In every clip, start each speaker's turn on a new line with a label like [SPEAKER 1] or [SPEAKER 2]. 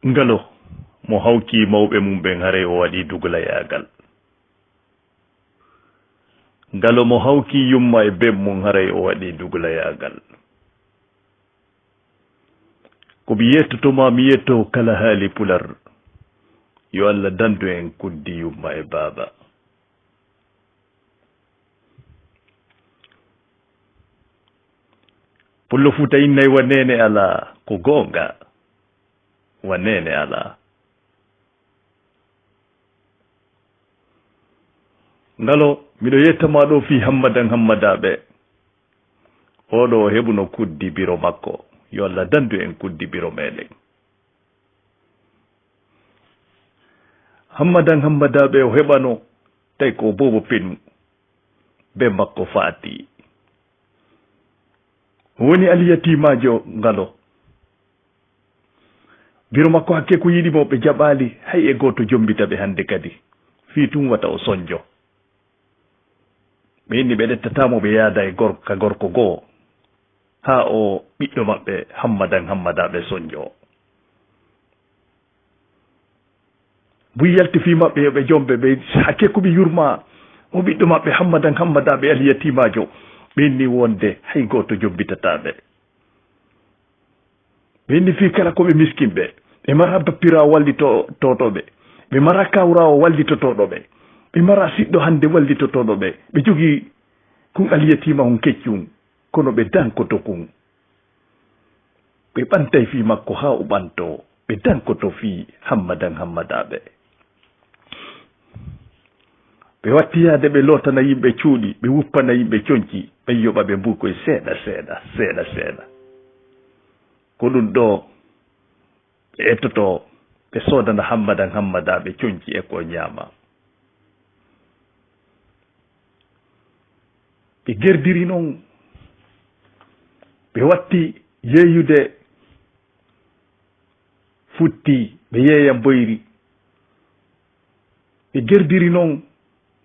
[SPEAKER 1] ngalo mo hawki mawɓe mum ɓen hare o waɗi duglayagal ngalo mo hawki yumma e bem mum haray o waɗi duglayagal ko mi yettotoma mi yetto kala haali pular yo Allah dandu en kuddi yumma e baaba pullo fuuta innay wanene ala ko gonga wanene ala ngalo miɗo yettama ɗo fi hammadaɓe oɗo heɓuno kuddi biro makko yo Allah dandu en kuddi biro meɗen hammadaɓe o heɓano tawi ko bobo pinu be makko faati woni aliyatimajo ngalo biro makko hakke ko yiɗimo ɓe jaɓali hay e goto jombita ɓe hande kadi fi tum wata o soñjo ɓe inni ɓe ɗettatamo ɓe yaada e gorko goo ha o ɓiɗɗo maɓɓe hammadaɓe soñjo buy yalti fi maɓɓe yoɓe jombe ɓe hakke koɓe yurma o ɓiɗɗo maɓɓe hammadaɓe aliyatimajo ɓe inni wonde hay goto jombitataɓe ɓe inni fi kala koɓe miskinɓe ɓe mara bappira wallitotoɓe ɓe mara kawrawo wallitotoɗoɓe ɓe mara siɗɗo hande wallitotoɗoɓe ɓe jogui kun aliyatima hun keccum kono ɓe dankoto kun ɓe ɓantay fi makko ha o ɓanto ɓe dankoto fi hammadaɓe ɓe wattiyade ɓe lotana yimɓe cuuɗi ɓe wuppana yimɓe coñci ɓe yoɓa ɓe mbukoye seeɗa ko ɗum ɗo ɓe ettoto ɓe sodana hammadaɓe coñci e ko ñaama ɓe gerdiri noon ɓe watti yeeyude futti ɓe yeeyam boyri ɓe gerdiri noon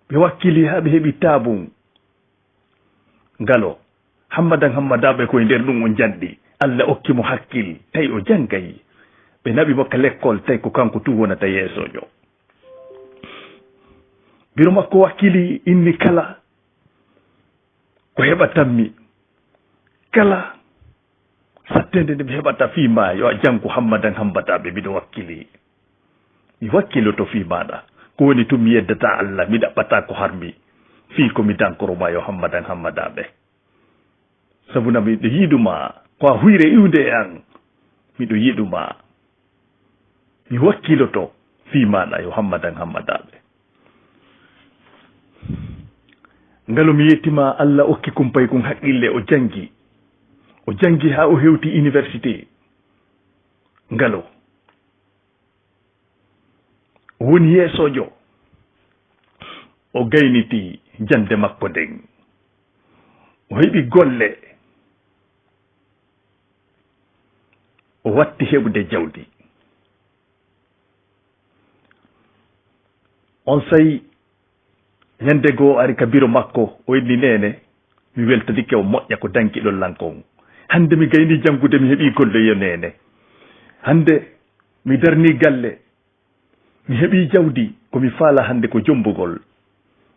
[SPEAKER 1] ɓe wakkili ha ɓe heeɓi taabum ngalo hammadaɓe koye nder ɗum o janɗi Allah okkimo hakkil tawi o janggay ɓe naɓi makka l'école tawi ko kanko tu wonata yeesojo biro makko wakkili inni kala ko heɓatanmi kala sattede nde mi heɓata fiima yo a janngu hammadaɓe miɗo wakkili mi wakkiloto fi maɗa ko woni tum mi yeddata Allah mi ɗaɓɓata ko harmi fi komi dankoroma yo hammadaɓe sabuna miɗo yiɗuma ko a huyre iwde e an miɗo yiɗuma mi wakkiloto fi maɗa yo hammadaɓe ngalo mi yettima Allah okki kumpay kun haqqille o jangi ha o hewti université ngalo o woni yeesojo o gayniti jande makko nden o heɓi golle o watti heɓde jawdi on sayi ñande goo ari ka biro makko o inni nene mi weltadike o moƴƴa ko dankiɗon lankon hande mi gayni janngude mi heeɓi golle yo nene hande mi darni galle mi heeɓi jawdi komi faala hande ko jombugol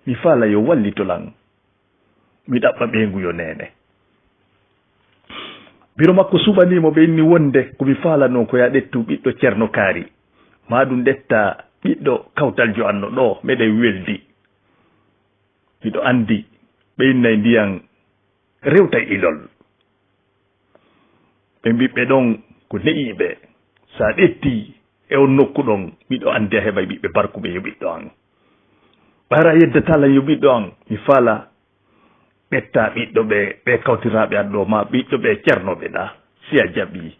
[SPEAKER 1] mi faala yo wallitolan mi ɗaɓɓa ɓeengu yo nene biro makko suɓanimo ɓe inni wonde komi faalano ko ya ɗettu ɓiɗɗo ceerno kaari ma ɗum ɗetta ɓiɗɗo kawtaljo anno ɗo meɗen weldi miɗo andi ɓe innay ndiyan rewta ilol ɓe mbiɓɓe ɗon ko ne'iɓe sa ɗetti e on nokku ɗon miɗo andi a heɓa ɓiɓɓe barkuɓe yo ɓiɗɗo an ɓara yeddatalan yo ɓiɗɗo an mi faala ɓetta ɓiɗɗo ɓe kawtiraɓe an ɗo ma ɓiɗɗo ɓe ceernoɓe ɗa si a jaɓi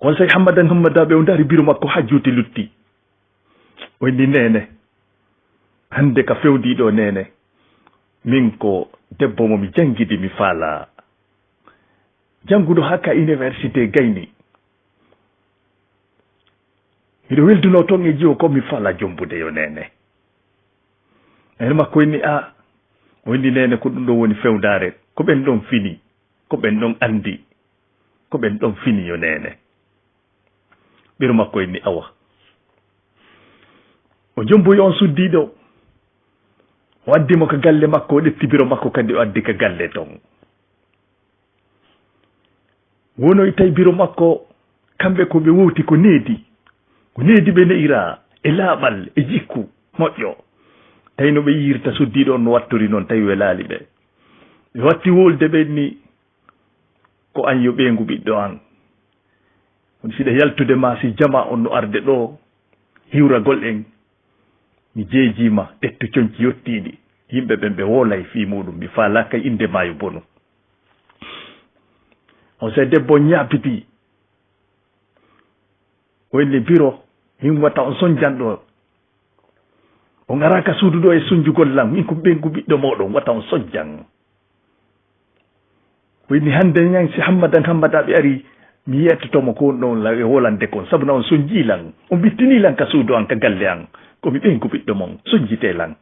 [SPEAKER 1] on sayi hammadaɓe o daari biro makko ha juuti lutti o inni nene hande ka fewdiɗo nene min ko debbo mo mi jangidi mi faala janguɗo ha ka université gayni miɗo welduno toon e jiwo ko mi faala jombude yo nene ene makko inni a o inni nene ko ɗum ɗo woni fewdare ko ɓen ɗon fini ko ɓen ɗon andi ko ɓen ɗon fini yo nene biro makko inni awa o jomboyi on suddiɗo o addimo ko galle makko o ɗetti biro makko kadi o addi ko galle ton wonoy tawi biro makko kamɓe ko ɓe wowti ko needi ɓe ne'ira e laaɓal e jikku moƴƴo tawi no ɓe yirta suddiɗo on no wattori noon tawi welaali ɓe ɓe watti wolde ɓenni ko an yo ɓeengu ɓiɗɗo an woni siɗa yaltude ma si jama on no arde ɗo hiwragol en mi jeejima ɗetto coñci yettiɗi yimɓe ɓen ɓe woolay fii muɗum mi faalaka inde maayo bonu on so debbo ñaapiti wonni biro min watta on soñjanɗo on araka suudu ɗo e soñjugol lan min ko ɓengu ɓiɗɗo moɗon watta on soñjan woni hande ñan si hammadaɓe ari mi yettotomo ko ɗon la e wolande kon sabuna on soñji lan on bittini lan ka suudu an ka galle an komi ɓengu ɓiɗɗo mon soñjite lan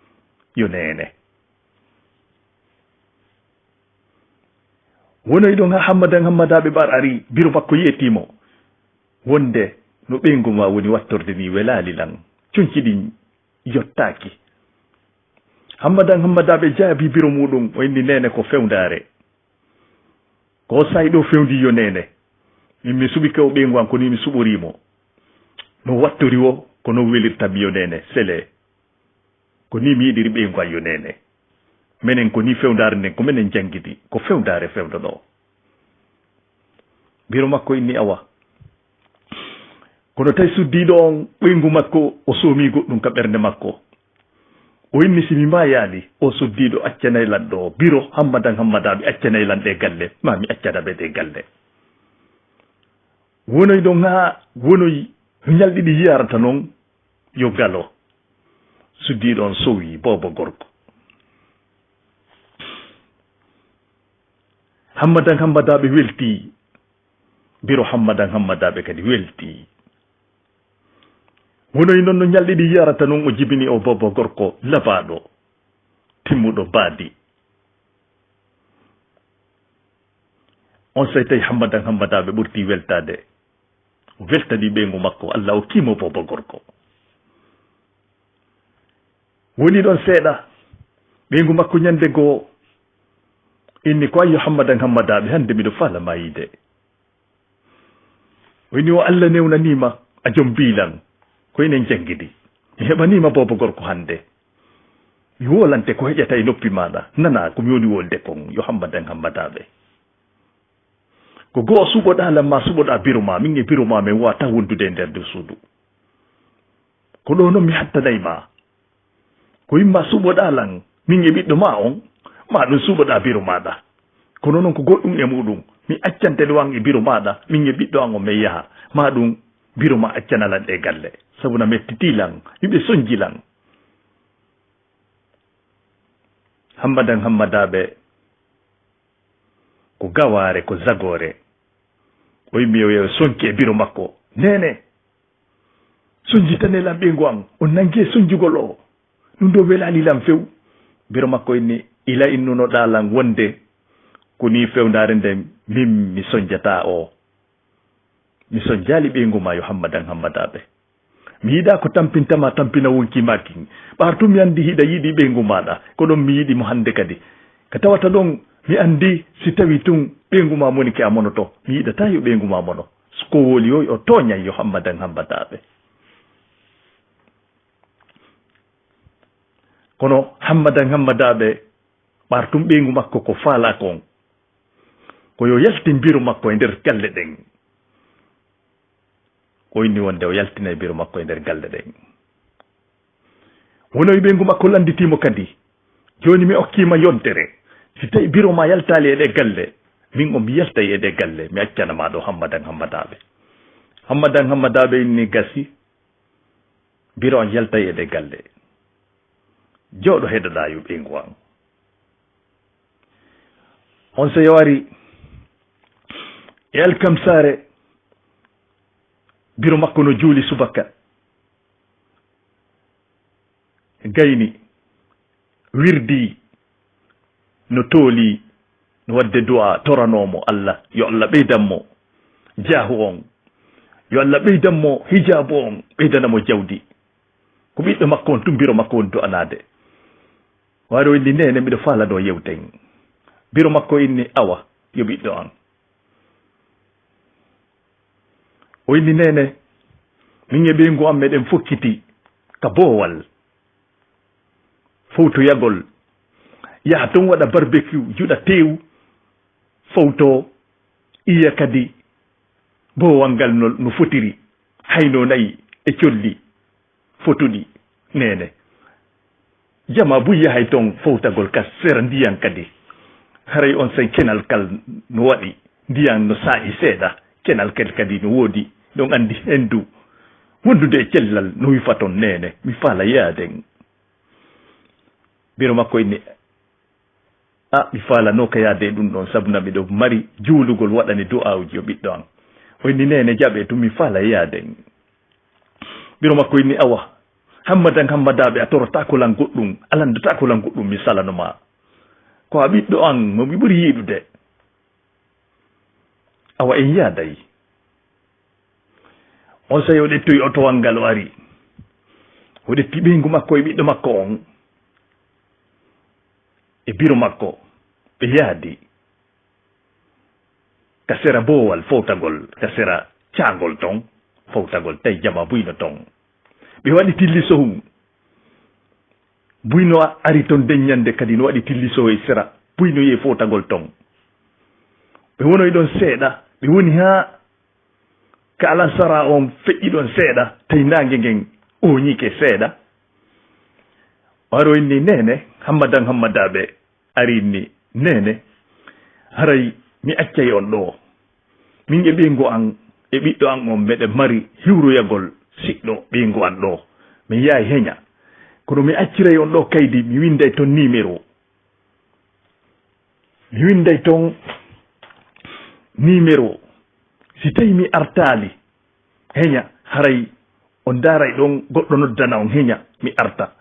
[SPEAKER 1] yo nene wonoy ɗon ha hammadaɓe ɓar ari biro makko yetimo wonde no ɓengu ma woni wattorde ni welali lan coñci ɗin yottaki hammadaɓe jaabi biro muɗum o inni nene ko fewndare ko sayi ɗo fewndi yo nene min mi suɓi ko ɓengu an ko ni mi suɓorimo no wattori o ko no welirtami yo nene sele ko ni mi yiɗiri ɓengu an yo nene minen ko ni fewndare nden ko minen janggidi ko fewndare fewdoɗo biro makko inni awa kono tawi suddiɗo on ɓengu makko o soomi goɗɗum ka ɓernde makko o inni simi mbayali o suddiɗo accanayi lan ɗo biro hammadaɓe accanayi lan ɗe galle mami accanaɓe ɗe galle wonoy ɗon ha wonoy ñalɗiɗi yiyarata noon yo galo suddiɗo on sowi bobo gorko hammadaɓe welti biro hammadaɓe kadi welti wonoy noon no ñalɗiɗi yiyarata noon o jibini o bobo gorko labaɗo timmuɗo baadi on so tawi hammadaɓe ɓurti weltade o weltani ɓengu makko Allah o kimo bobo gorko woni ɗon seeɗa ɓengu makko ñande goo inni ko ayyo hammadaɓe hande miɗo falama yide woni o Allah newnanima a joom bilan ko enen janggidi mi heɓanima bobo gorko hande mi wolante ko heƴata e noppi maɗa nana komi woni wolde kon yo hammadaɓe ko goo suɓoɗa lamma suɓoɗa biro ma min e biro ma min wata wondude e nder nder suudu ko ɗo noon mi hattanayma ko yimma suɓoɗa lan min e ɓiɗɗo ma on ma ɗum suɓoɗa biro maɗa kono noon ko goɗɗum e muɗum mi accantede wan e biro maɗa min e ɓiɗɗo an o min yaha ma ɗum biro ma accanalan ɗe galle sabuna mettitilan yimɓe soñjilan hammadaɓe ko gaware ko zagore o yimmi yo soñki e biro makko nene soñjitanelan ɓengu an on nangue soñjugol o ɗum ɗo welalilan few biro makko inni ila innunoɗa lan wonde ko ni fewndare nden min mi soñjata o mi soñjali ɓengu ma yo hammadaɓe mi yiɗa ko tampintama tampina wonki maki ɓartum mi andi hiɗa yiɗi ɓengu maɗa ko ɗon mi yiɗimo hande kadi ko tawata ɗon mi andi si tawi tun ɓengu ma moni ke a monoto mi yiɗata yo ɓengu ma mono ko woli o toñay yo hammadaɓe kono hammadaɓe ɓartum ɓengu makko ko faala kon ko yo yaltin biro makko e nder galle ɗen o inni wonde o yaltina e biro makko e nder galle ɗen wono e ɓengu makko landitimo kadi joni mi okkima yontere si tawi biro ma yaltali eɗe galle min o mi yaltay eɗe galle mi accanama ɗo hammadaɓe inni gasi biro on yaltay eɗe galle jooɗo heɗoɗa yo ɓengu an on so yawari e alkamsare biro makko no juuli subaka gayni wirdi no tooli no wadde du'a toranomo Allah yo Allah ɓeydanmo jaahu on yo Allah ɓeydanmo hijabu on ɓeydanamo jawdi ko ɓiɗɗo makko on tum biro makko woni to anade waɗo inni nene mbiɗo faala ɗo yewten biro makko inni awa yo ɓiɗɗo an o inni nene min e ɓeygu am meɗen fokkiti ka boowal fowtoyagol yaha ton waɗa barbecue juɗa tew fowto iya kadi boowal ngal no fotiri hayno nayi e colli fotuɗi nene jama buy yahay toon fowtagol ka sera ndiyan kadi haray on say kenal kal no waɗi ndiyan no saa'i seeɗa kenal kel kadi no woodi ɗon andi hendu wondude e cellal no wifa toon nene mi faala yaaden biro makko inni mi faalano ka yaade ɗum ɗon sabuna miɗo mari juulugol waɗani du'awji yo ɓiɗɗo an o inni nene jaɓe tum mi faala yaaden biro makko inni awa hammadaɓe a torotakolan goɗɗum alandatakolan goɗɗum mi salanoma ko a ɓiɗɗo an mo mi ɓuri yiɗude awa en yaaday on sayi o ɗettoyi otowal ngal o ari o ɗetti ɓeygu makko e ɓiɗɗo makko on e biro makko ɓe yaadi ka sera boowal fowtagol ka sera caangol ton fowtagol tawi jama buyno ton ɓe waɗi tillisohum buyno ari toon deññande kadi no waɗi tillisoho e sera buyno ye fowtagol ton ɓe wonoy ɗon seeɗa ɓe woni ha ka alansara on feƴƴi ɗon seeɗa tawi nangue ngen oñike seeɗa waro inni nene hammadaɓe ari inni nene haray mi accay on ɗo min e ɓeygu an e ɓiɗɗo an on meɗe mari hiwroyagol siɗɗo ɓeygu an ɗo min yahay heña kono mi acciray on ɗo kaydi mi winday toon numéro mi winday toon numéro si tawi mi artali heña haray on daray ɗon goɗɗo noddana on heña mi arta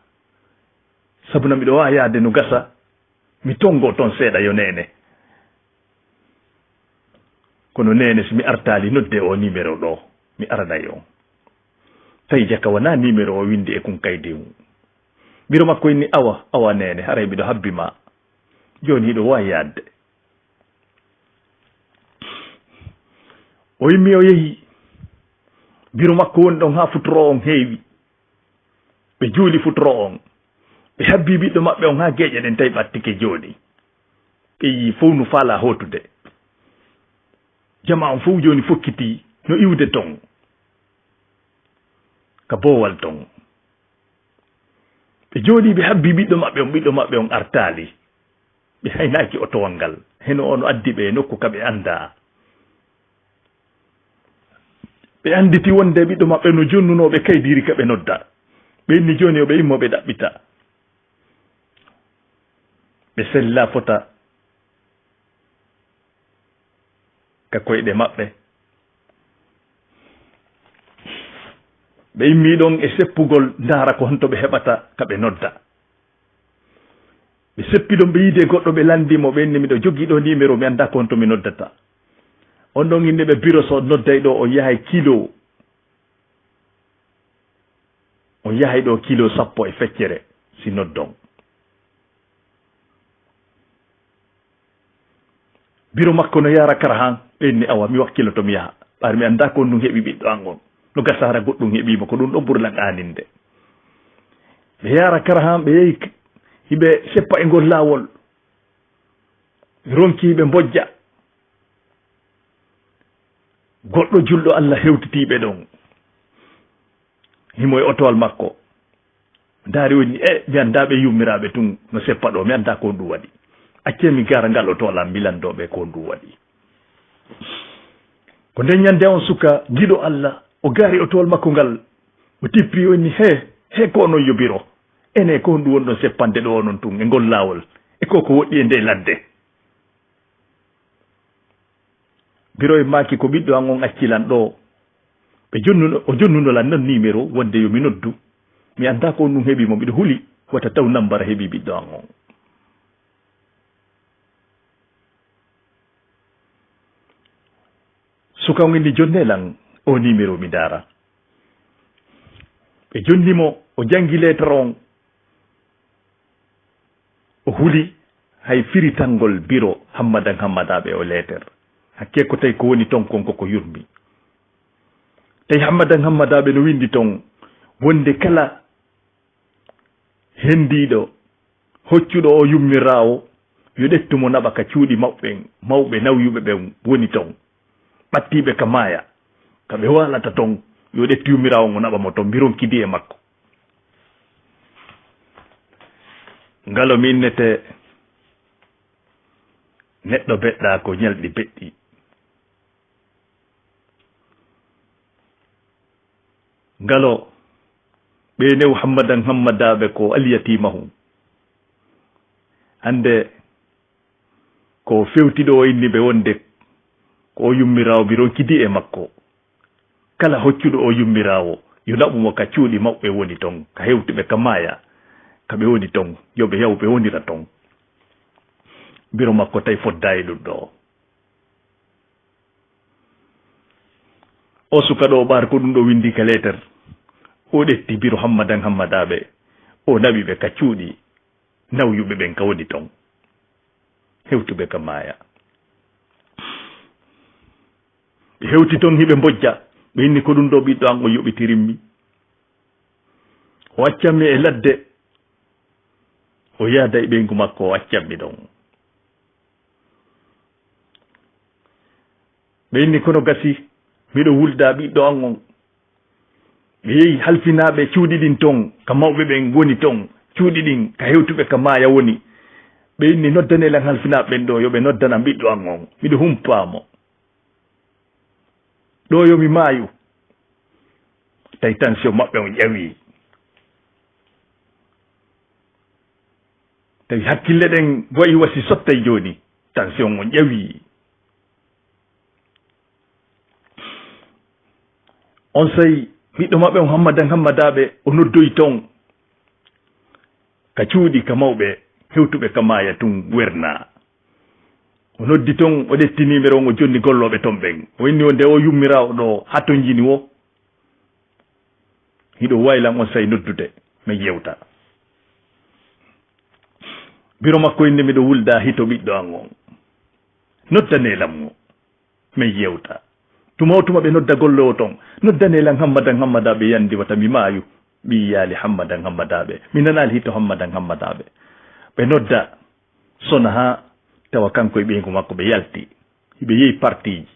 [SPEAKER 1] sabuna miɗo wawa yaade no gasa mi tongo toon seeɗa yo nene kono nene somi artali nodde o numéro ɗo mi aranay on tawi jaka wona numéro o windi e kun kaydi mum biro makko inni awa nene haray mbiɗo habbima joni hiɗo wawi yaadde o yimmi o yeehi biro makko woni ɗon ha futoro on heewi ɓe juuli futoro on ɓe habbi ɓiɗɗo maɓɓe on ha geeƴe ɗen tawi ɓattike jooɗi ɓe yi fof no faala hotude jama on fof joni fokkiti no iwde ton ka boowal ton ɓe jooɗi ɓe habbi ɓiɗɗo maɓɓe on artali ɓe haynaki otowal ngal heno ono addi ɓe nokku kaɓe anda ɓe anditi wonde ɓiɗɗo maɓɓe no jonnunoɓe kaydiri kaɓe nodda ɓe inni joni oɓe immoɓe ɗaɓɓita ɓe sella fota ka koyɗe maɓɓe ɓe immi ɗon e seppugol ndaara ko honto ɓe heɓata kaɓe nodda ɓe seppi ɗon ɓe yiide goɗɗo ɓe landimo ɓe inni miɗo jogui ɗo numéro mi anda ko honto mi noddata on ɗon inde ɓe bureau so nodday ɗo on yahay kilo on yahay ɗo kilo 10 e feccere si noddon bureau makko no yara kara han ɓenni awa mi wakkiloto mi yaha ɓaar mi anda ko ɗum heeɓi ɓiɗɗo an on no gasara goɗɗum heeɓima ko ɗum ɗo ɓurlan aninde ɓe yara kara han ɓe yehi hiɓe seppa e ngol lawol ronki ɓe mbojja goɗɗo julɗo Allah hewtitiɓe ɗon himo e otowal makko daari woni mi anda ɓe yummiraɓe tun no seppa ɗo mi anda ko ɗum waɗi acce mi gara ngal otowal am milandoɓe ko ɗum waɗi ko nden ñande on suka jiɗo Allah o gaari otowal makko ngal o tippi woni he ko noon yobiro ene ko ɗum woni ɗon seppande ɗo onon tun e ngol lawol e koko woɗɗi e nde ladde biro e maki ko ɓiɗɗo an on accilan ɗo ɓe o jonnunolan non numéro wonde yomi noddu mi anda ko ɗum heeɓimo mbiɗo huuli wata taw nambara heeɓi ɓiɗɗo an on suka on inni jonnelan o numéro mi dara ɓe jonnimo o jangi lettre on o huli hay firitangol biro hammadan hammadaɓe o lettre hakke ko tawi ko woni ton konko ko yurmi tawi hammadan hammadaɓe no windi ton wonde kala hendiɗo hoccuɗo o yummirawo yo ɗettumo naɓa ka cuuɗi maɓɓen mawɓe nawyuɓe ɓen woni ton ɓattiɓe ka maaya kaɓe walata ton yo ɗettu yummirawo ngo naɓamo ton mbiron kidi e makko ngalo mi innete neɗɗo beɗɗa ko ñalɗi beɗɗi ngalo ɓe new hammadan hammadaɓe ko alyatimahum hande ko fewtiɗo o inni ɓe wonde ko o yummirawo mbiron kidi e makko kala hoccuɗo o yummirawo yo naɓumo ka cuuɗi maɓɓe woni ton ka hewtuɓe ka maaya kaɓe woni ton yoɓe yaw ɓe wonira ton mbiro makko tawi fodda e ɗum ɗo o suka ɗo ɓaar ko ɗum ɗo windi ka lettre o ɗetti biro hammadan hammadaɓe o naɓiɓe ka cuuɗi nawyuɓe ɓen ka woni ton hewtuɓe ka maaya ɓe hewti ton hiɓe mbojja ɓe inni ko ɗum ɗo ɓiɗɗo an o yoɓitirinmi o accanmi e ladde o yaada e ɓeygu makko o accanmi ɗon ɓe inni kono gasi miɗo wulda ɓiɗɗo an on ɓe yehi halfinaɓe cuuɗi ɗin ton ka mawɓe ɓen woni ton cuuɗi ɗin ka hewtuɓe ka maaya woni ɓe inni noddanelan halfinaɓe ɓen ɗo yoɓe noddana ɓiɗɗo an on miɗo humpamo ɗo yomi maayu tawi tension maɓɓe on ƴawi tawi hakkille ɗen wayi wasi sottay joni tension on ƴawi on sayi ɓiɗɗo maɓɓe on hammadan hammadaɓe o noddoyi ton ka cuuɗi ka mawɓe hewtuɓe ka maaya tun werna o noddi ton o ɗetti numéro on o jonni golloɓe ton ɓen o inni o nde o yummirawo ɗo hatto jini wo hiɗo waylan on sayi noddude mi yewta biro makko inni miɗo wulda hito ɓiɗɗo an on noddanelam o mi yewta tuma o tuma ɓe nodda gollowo ton noddanelan hammadan hammadaɓe yandi wata mi maayu ɓi yaali hammadan hammadaɓe mi nanali hito hammadan hammadaɓe ɓe nodda sona ha tawa kanko e ɓeygu makko ɓe yalti hiɓe yehi partiji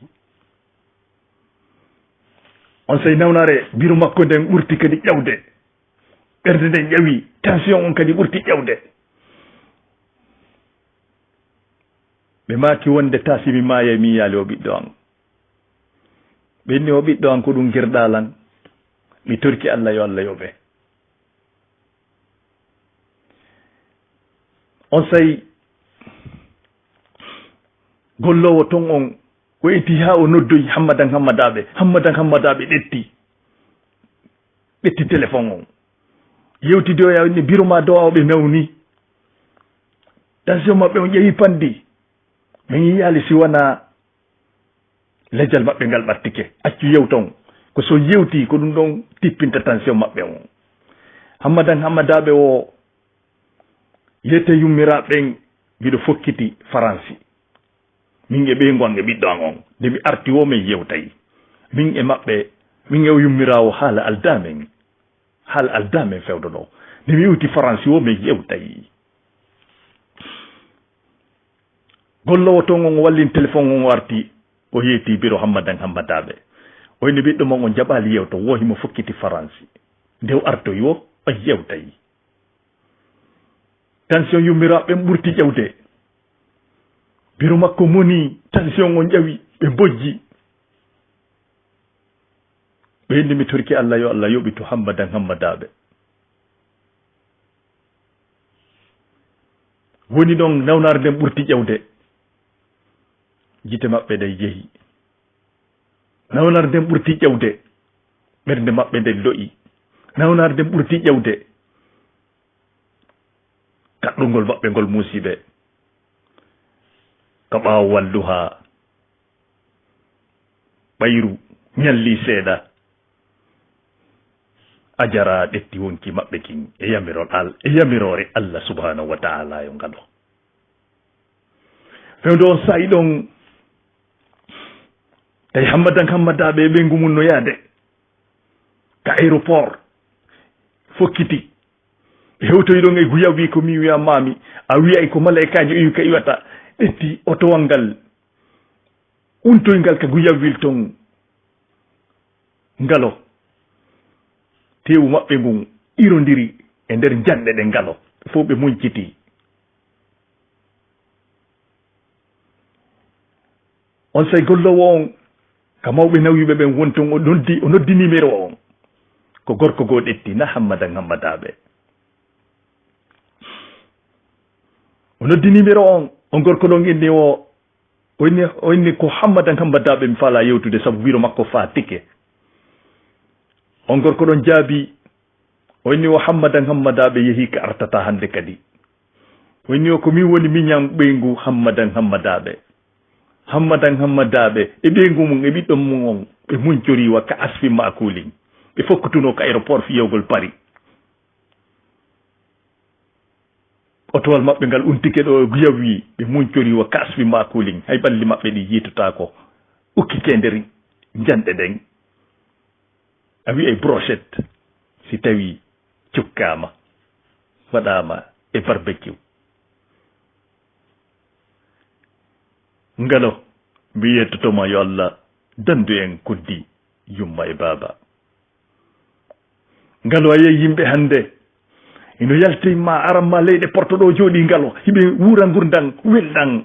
[SPEAKER 1] on sayi nawnare biro makko nden ɓurti kadi ƴawde ɓerde nden ƴawi tension on kadi ɓurti ƴawde ɓe maaki wonde tasimi maaya mi yaali o ɓiɗɗo an ɓe inni o ɓiɗɗo an ko ɗum guerɗalan mi torki Allah yo Allah yoɓe on sayi gollowo ton on o eti ha o noddoyi hammadan hammadaɓe ɗetti téléphone on yewtidi o yawni biro ma dowa oɓe nawni tension maɓɓe on ƴeewi pandi min yiyali si wona lejjal maɓɓe ngal ɓattike accu yewton ko so yewti ko ɗum ɗon tippinta tension maɓɓe on hammadan hammadaɓe o yette yummiraɓen mbiɗo fokkiti faransi min e ɓeygu an e ɓiɗɗo an on nde mi arti wo min yewtayi min e maɓɓe min e o yummirawo haala aldamen fewdo ɗo nde mi yewti faransi wo min yewtayi gollowo ton on wallin téléphone on arti o yeeti biro hammadan hammadaɓe o inni ɓiɗɗo mon on jaɓali yewto wo himo fokkiti faransi nde o artoyi wo o yewtayi tension yummiraɓe ɓurti ƴewde biro makko moni tension on ƴawi ɓe bojji ɓe inni mi torki Allah yo Allah yoɓitu hammadan hammadaɓe woni ɗon nawnare nden ɓurti ƴewde jite maɓɓe ɗe yeehi nawnare nden ɓurti ƴewde ɓernde maɓɓe nden do'i nawnare nden ɓurti ƴewde kaɗɗungol maɓɓe ngol muusiɓe ko ɓaawo walluha ɓayru ñalli seeɗa a jara ɗetti wonki maɓɓe kin e yamirore Allah subhanahu wa ta'ala yo ngalo fewde on sayi ɗon tawi hammadaɓe ɓe ngumunno yaade ka aéroport fokkiti hewtoyi ɗon e guya wi ko mi wiya mami a wiyay ko malaikaji iwi ka iwata ɗetti otowal ngal untoyngal ka guyawwil ton ngalo tewu maɓɓe ngun irodiri e nder janɗe ɗe ngalo fof ɓe muñciti on say gollowo on ka mawɓe nawyiɓe ɓen wonton o noddi numéro on ko gorko goo ɗetti na hammadaɓe o noddi numéro on gorko ɗon inni o inni ko hammadaɓe mi faala yewtude saabu wiro makko fa tike on gorko ɗon jaabi o inni o hammadaɓe yeehi ka artata hande kadi o inni o ko min woni miñam ɓeygu hammadaɓe e ɓeygu mum e ɓiɗɗon mum on ɓe muñcoriwa ka asfi makulin ɓe fokkutuno ka aéroport fiyewgol Paris otowal maɓɓe ngal untike ɗo guyawi ɓe muñcoriwa ka asfi makulin hay ɓalli maɓɓe ɗi yitotako ukkike nder janɗe ɗen a wiyay brochette si tawi cukkama waɗama e barbecue ngalo mbi yettotoma yo Allah dandu en kuddi yumma e baba ngalo a yeyi yimɓe hande ino yaltima aranma leyɗe portoɗo jooɗi ngalo hiɓe wuura gurdan welɗan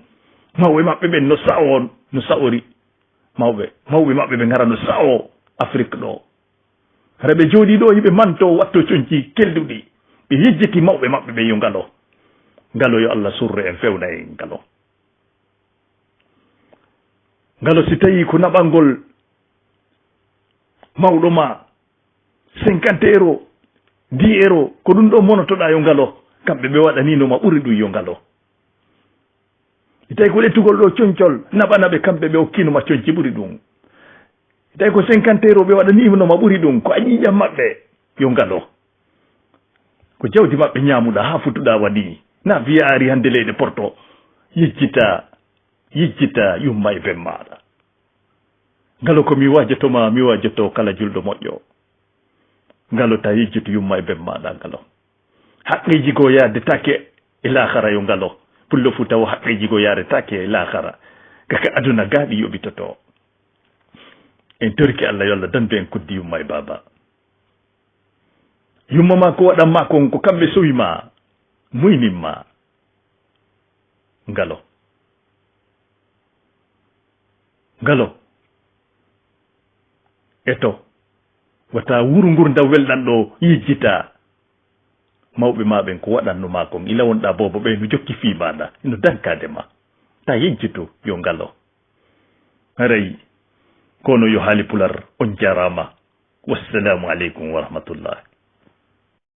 [SPEAKER 1] mawɓe maɓɓe ɓen no sa'o no sa'ori mawɓe maɓɓe ɓe gara no sa'o Afrique ɗo hara ɓe jooɗi ɗo hiɓe manto watto coñci kelduɗi ɓe yejjiti mawɓe maɓɓe ɓe yo ngalo yo Allah surre en fewna en ngalo si tawi ko naɓalngol mawɗo ma 50 €, 10 € ko ɗum ɗo monotoɗa yo ngalo kamɓe ɓe waɗaninoma ɓuri ɗum yo ngalo tawi ko ɗettugol ɗo coñcol naɓanaɓe kamɓe ɓe hokkinoma coñci ɓuri ɗum tawi ko 50 € ɓe waɗaninoma ɓuri ɗum ko a ƴiƴam maɓɓe yo ngalo ko jawdi maɓɓe ñamuɗa ha futuɗa waɗi na wiya ari hande leyɗe porto yejjita yumma e ben maɗa ngalo ko mi wajjoto kala julɗo moƴƴo ngalo ta yejjito yumma e ben maɗa ngalo haqqeji go yaade take e lahara yo ngalo pullo fu taw haqqeji go yaade take e lahara kaka aduna gaaɓi yoɓitoto en torki Allah yo Allah dandu en kuddi yumma e baba yumma ma ko waɗanma kon ko kamɓe sowima muyninma ngalo eto wata wuro ngurdam welɗan ɗo yejjita mawɓe maɓen ko waɗannoma kon ila wonɗa bobo ɓe no jokki fi maɗa ino dankade ma ta yejjito yo ngalo haray kono yo haali pular on jarama wassalamu aleykum wa rahmatullah